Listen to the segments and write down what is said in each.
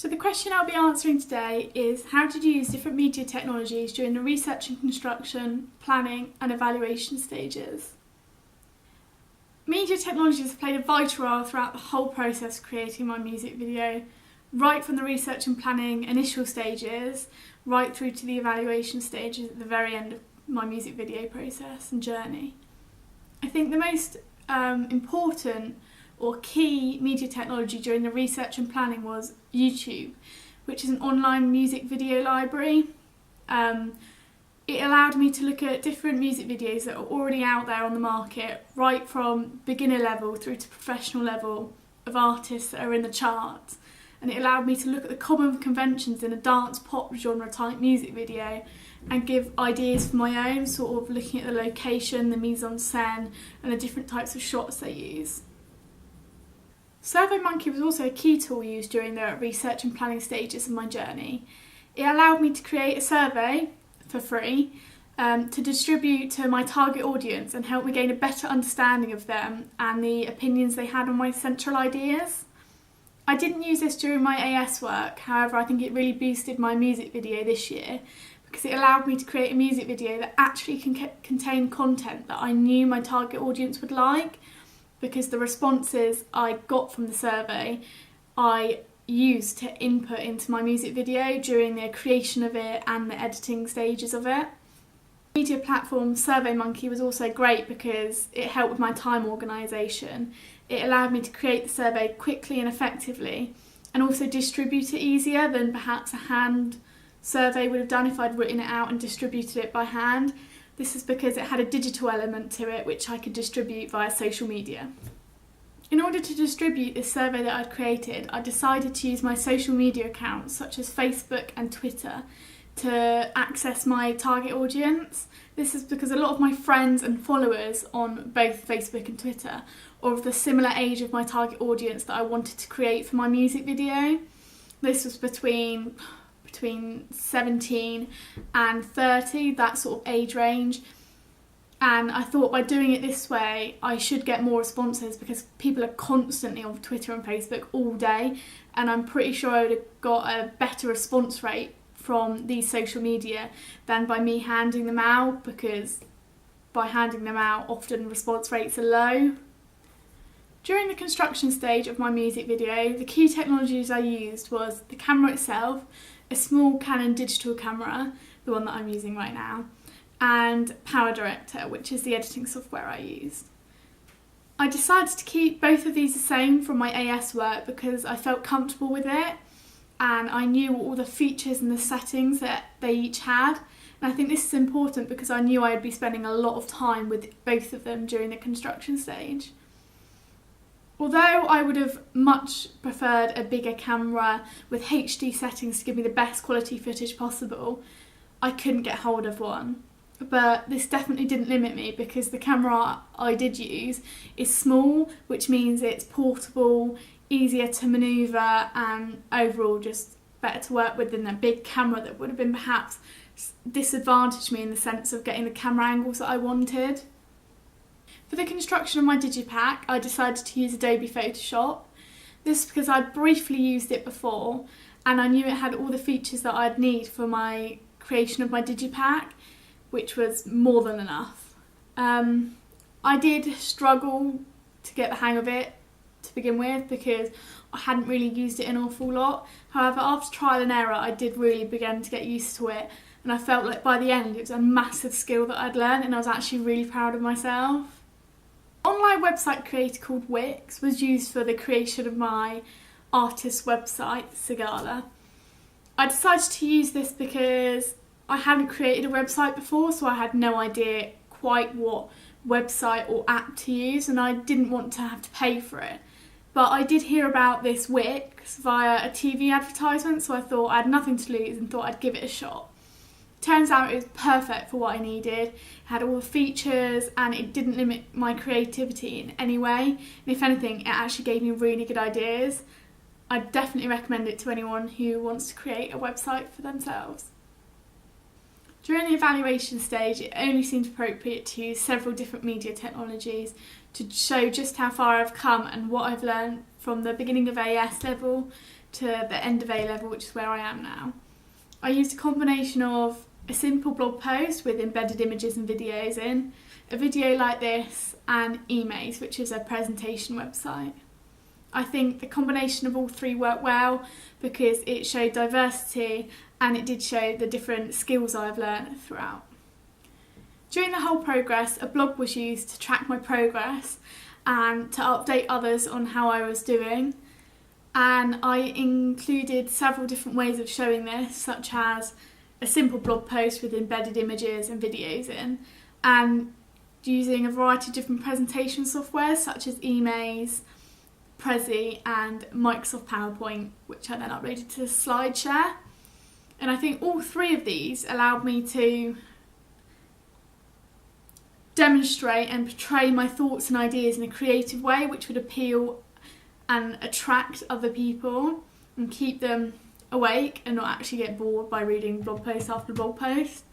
So the question I'll be answering today is, how did you use different media technologies during the research and construction, planning and evaluation stages? Media technologies have played a vital role throughout the whole process of creating my music video, right from the research and planning initial stages, right through to the evaluation stages at the very end of my music video process and journey. I think the most important or key media technology during the research and planning was YouTube, which is an online music video library. It allowed me to look at different music videos that are already out there on the market, right from beginner level through to professional level of artists that are in the charts. And it allowed me to look at the common conventions in a dance pop genre type music video and give ideas for my own, sort of looking at the location, the mise-en-scène and the different types of shots they use. SurveyMonkey was also a key tool used during the research and planning stages of my journey. It allowed me to create a survey for free to distribute to my target audience and help me gain a better understanding of them and the opinions they had on my central ideas. I didn't use this during my AS work, however I think it really boosted my music video this year because it allowed me to create a music video that actually contained content that I knew my target audience would like, because the responses I got from the survey I used to input into my music video during the creation of it and the editing stages of it. Media platform SurveyMonkey was also great because it helped with my time organisation. It allowed me to create the survey quickly and effectively and also distribute it easier than perhaps a hand survey would have done if I'd written it out and distributed it by hand. This is because it had a digital element to it which I could distribute via social media. In order to distribute this survey that I'd created, I decided to use my social media accounts such as Facebook and Twitter to access my target audience. This is because a lot of my friends and followers on both Facebook and Twitter are of the similar age of my target audience that I wanted to create for my music video. This was between 17 and 30, that sort of age range. And I thought by doing it this way, I should get more responses because people are constantly on Twitter and Facebook all day. And I'm pretty sure I would have got a better response rate from these social media than by me handing them out, because by handing them out, often response rates are low. During the construction stage of my music video, the key technologies I used was the camera itself, a small Canon digital camera, the one that I'm using right now, and PowerDirector, which is the editing software I used. I decided to keep both of these the same from my AS work because I felt comfortable with it and I knew all the features and the settings that they each had. And I think this is important because I knew I would be spending a lot of time with both of them during the construction stage. Although I would have much preferred a bigger camera with HD settings to give me the best quality footage possible, I couldn't get hold of one. But this definitely didn't limit me because the camera I did use is small, which means it's portable, easier to manoeuvre and overall just better to work with than a big camera that would have been perhaps disadvantaged me in the sense of getting the camera angles that I wanted. For the construction of my digipack, I decided to use Adobe Photoshop. This is because I'd briefly used it before and I knew it had all the features that I'd need for my creation of my digipack, which was more than enough. I did struggle to get the hang of it to begin with because I hadn't really used it an awful lot. However, after trial and error, I did really begin to get used to it and I felt like by the end it was a massive skill that I'd learned and I was actually really proud of myself. An online website creator called Wix was used for the creation of my artist website, Sigala. I decided to use this because I hadn't created a website before, so I had no idea quite what website or app to use and I didn't want to have to pay for it. But I did hear about this Wix via a TV advertisement, so I thought I had nothing to lose and thought I'd give it a shot. Turns out it was perfect for what I needed. It had all the features and it didn't limit my creativity in any way. And if anything, it actually gave me really good ideas. I'd definitely recommend it to anyone who wants to create a website for themselves. During the evaluation stage, it only seemed appropriate to use several different media technologies to show just how far I've come and what I've learned from the beginning of AS level to the end of A-level, which is where I am now. I used a combination of a simple blog post with embedded images and videos in, a video like this, and eMaze, which is a presentation website. I think the combination of all three worked well because it showed diversity and it did show the different skills I've learned throughout. During the whole progress, a blog was used to track my progress and to update others on how I was doing. And I included several different ways of showing this, such as a simple blog post with embedded images and videos in, and using a variety of different presentation softwares such as eMaze, Prezi and Microsoft PowerPoint, which I then uploaded to SlideShare. And I think all three of these allowed me to demonstrate and portray my thoughts and ideas in a creative way which would appeal and attract other people and keep them awake and not actually get bored by reading blog post after blog post.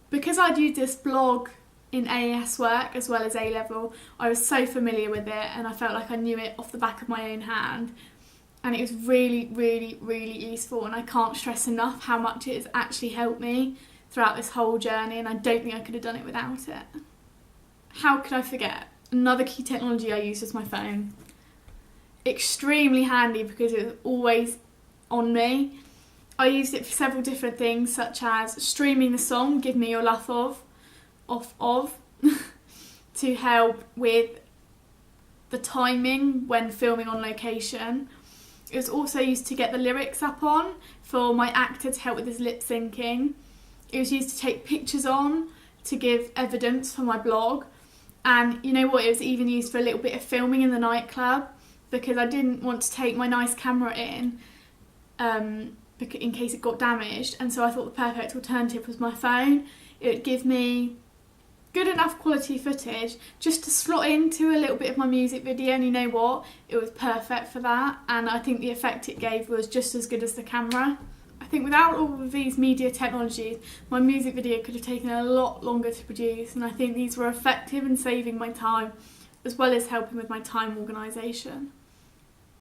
Because I'd used this blog in AAS work as well as A-level, I was so familiar with it and I felt like I knew it off the back of my own hand, and it was really, really, really useful, and I can't stress enough how much it has actually helped me throughout this whole journey, and I don't think I could have done it without it. How could I forget? Another key technology I used was my phone. Extremely handy because it was always on me. I used it for several different things, such as streaming the song Give Me Your Love off of to help with the timing when filming on location. It was also used to get the lyrics up on for my actor to help with his lip syncing. It was used to take pictures on to give evidence for my blog. And you know what, it was even used for a little bit of filming in the nightclub because I didn't want to take my nice camera in case it got damaged, and so I thought the perfect alternative was my phone. It would give me good enough quality footage just to slot into a little bit of my music video, and you know what, it was perfect for that, and I think the effect it gave was just as good as the camera. I think without all of these media technologies, my music video could have taken a lot longer to produce, and I think these were effective in saving my time as well as helping with my time organisation.